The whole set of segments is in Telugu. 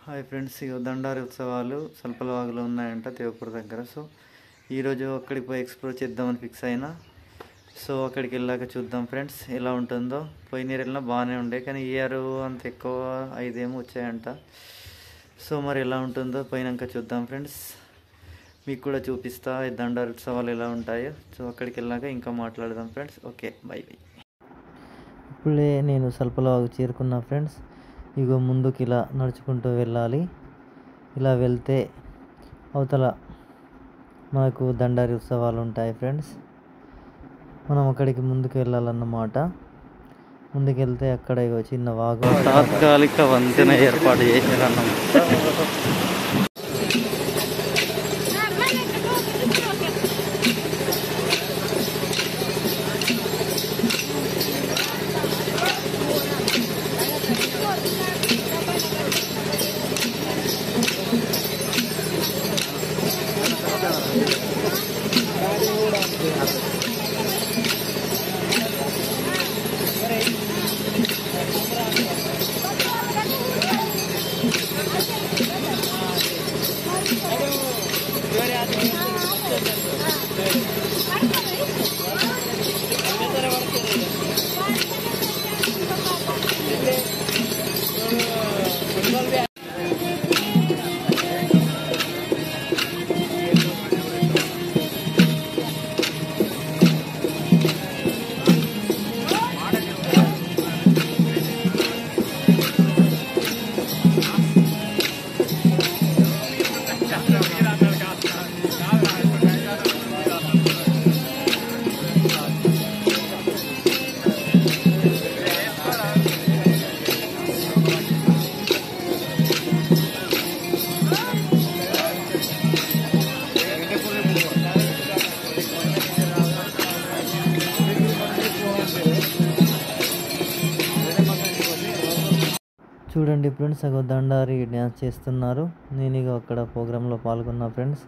హాయ్ ఫ్రెండ్స్, ఇక దండారి ఉత్సవాలు సల్పలవాగులో ఉన్నాయంట తేవపూర్ దగ్గర. సో ఈరోజు అక్కడికి పోయి ఎక్స్ప్లోర్ చేద్దామని ఫిక్స్ అయినా. సో అక్కడికి వెళ్ళాక చూద్దాం ఫ్రెండ్స్ ఎలా ఉంటుందో. పోయిన ఇయర్ వెళ్ళినా బాగానే ఉండే, కానీ ఈ ఇయర్ అంత ఎక్కువ 5 ఏమో వచ్చాయంట. సో మరి ఎలా ఉంటుందో పోయినాక చూద్దాం ఫ్రెండ్స్. మీకు కూడా చూపిస్తా ఈ దండారి ఉత్సవాలు ఎలా ఉంటాయో. సో అక్కడికి వెళ్ళాక ఇంకా మాట్లాడదాం ఫ్రెండ్స్. Okay, by by. ఇప్పుడే నేను సల్పలవాగు చేరుకున్నా ఫ్రెండ్స్. ఇగో ముందుకు ఇలా నడుచుకుంటూ వెళ్ళాలి. ఇలా వెళ్తే అవతల మనకు దండారి ఉత్సవాలు ఉంటాయి ఫ్రెండ్స్. మనం అక్కడికి ముందుకు వెళ్ళాలన్నమాట. ముందుకెళ్తే అక్కడ ఇగో చిన్న వాగు, తాత్కాలిక వంతెన ఏర్పాటు చేశారన్నమాట. చూడండి ఫ్రెండ్స్, అగో దండారి డ్యాన్స్ చేస్తున్నారు. నేను ఇక అక్కడ ప్రోగ్రాంలో పాల్గొన్నా ఫ్రెండ్స్.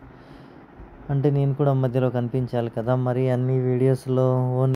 అంటే నేను కూడా మధ్యలో కనిపించాలి కదా, మరి అన్ని వీడియోస్లో ఓన్లీ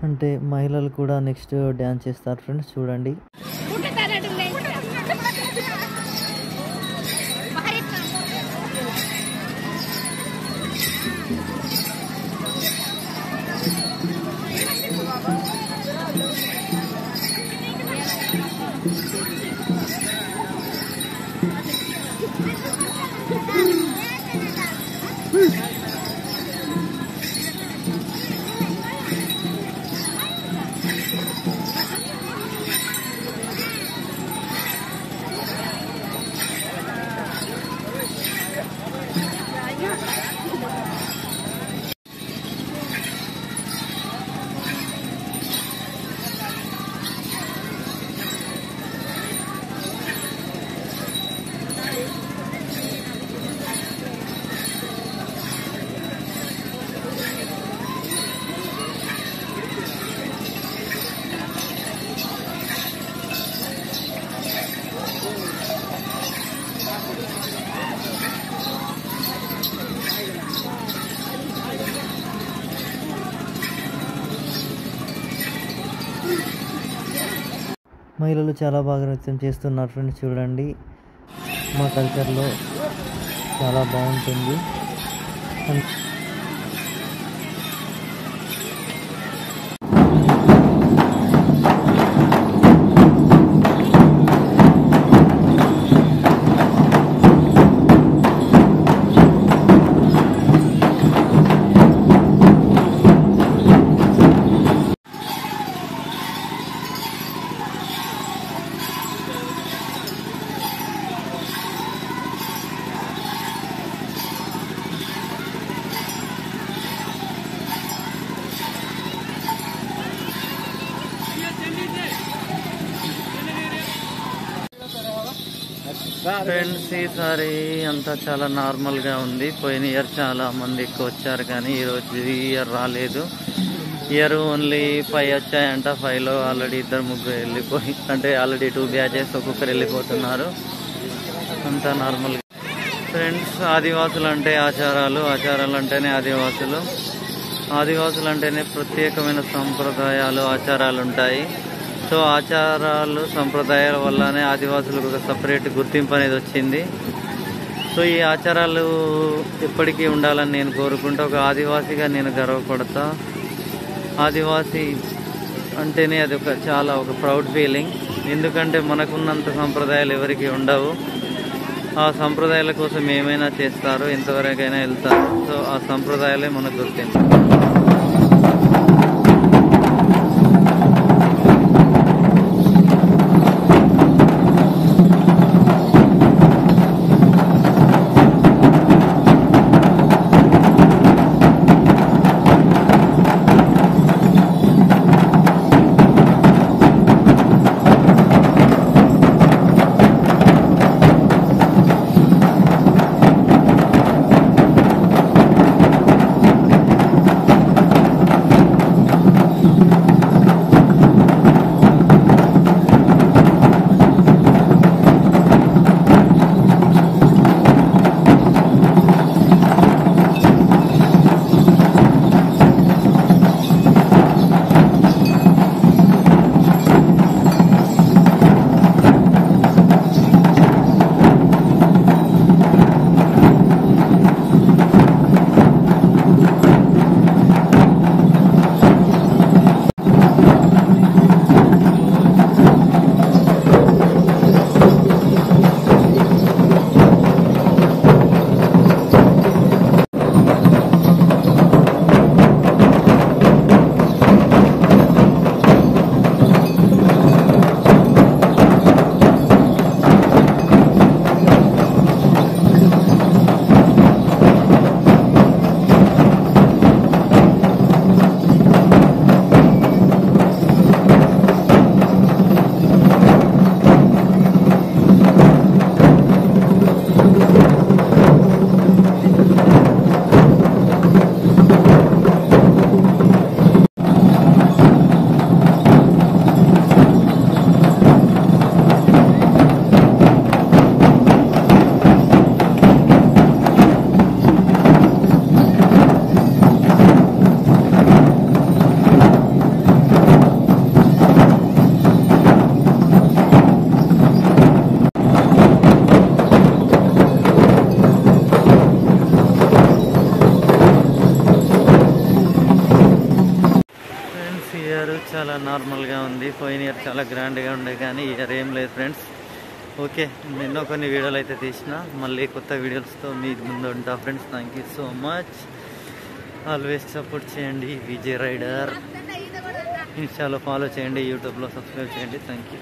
అంటే మహిళలు కూడా నెక్స్ట్ డ్యాన్స్ చేస్తారు ఫ్రెండ్స్. చూడండి, మహిళలు చాలా బాగా నృత్యం చేస్తున్నారు ఫ్రెండ్స్. చూడండి, మా కల్చర్లో చాలా బాగుంటుంది. ఫ్రెండ్స్, ఈసారి అంతా చాలా నార్మల్గా ఉంది. పోయిన ఇయర్ చాలా మంది ఎక్కువ వచ్చారు, కానీ ఈ ఇయర్ రాలేదు. ఇయర్ ఓన్లీ 5 వచ్చాయంట. 5లో ఆల్రెడీ 2-3 వెళ్ళిపోయి, అంటే ఆల్రెడీ 2 బ్యాచెస్ ఒక్కొక్కరు వెళ్ళిపోతున్నారు. అంతా నార్మల్. ఫ్రెండ్స్, ఆదివాసులు అంటే ఆచారాలు అంటేనే ఆదివాసులు. ఆదివాసులు అంటేనే ప్రత్యేకమైన సంప్రదాయాలు, ఆచారాలు ఉంటాయి. సో ఆచారాలు, సంప్రదాయాల వల్లనే ఆదివాసులకు ఒక సపరేట్ గుర్తింపు అనేది వచ్చింది. సో ఈ ఆచారాలు ఎప్పటికీ ఉండాలని నేను కోరుకుంటా. ఒక ఆదివాసిగా నేను గర్వపడతా. ఆదివాసి అంటేనే అది ఒక ప్రౌడ్ ఫీలింగ్. ఎందుకంటే మనకున్నంత సంప్రదాయాలు ఎవరికి ఉండవు. ఆ సంప్రదాయాల కోసం ఏమైనా చేస్తారు, ఎంతవరకైనా వెళ్తారు. సో ఆ సంప్రదాయాలే మనకు గుర్తింపు. చాలా నార్మల్గా ఉంది. పోయిన ఇయర్ చాలా గ్రాండ్గా ఉండే, కానీ ఇయర్ ఏం లేదు ఫ్రెండ్స్. ఓకే, ఎన్నో కొన్ని వీడియోలు అయితే తీసిన, మళ్ళీ కొత్త వీడియోస్తో మీ ముందు ఉంటా friends. Thank you so much. Always support చేయండి విజయ్ రైడర్. ఇన్స్టాలో ఫాలో చేయండి, యూట్యూబ్లో సబ్స్క్రైబ్ చేయండి. Thank you.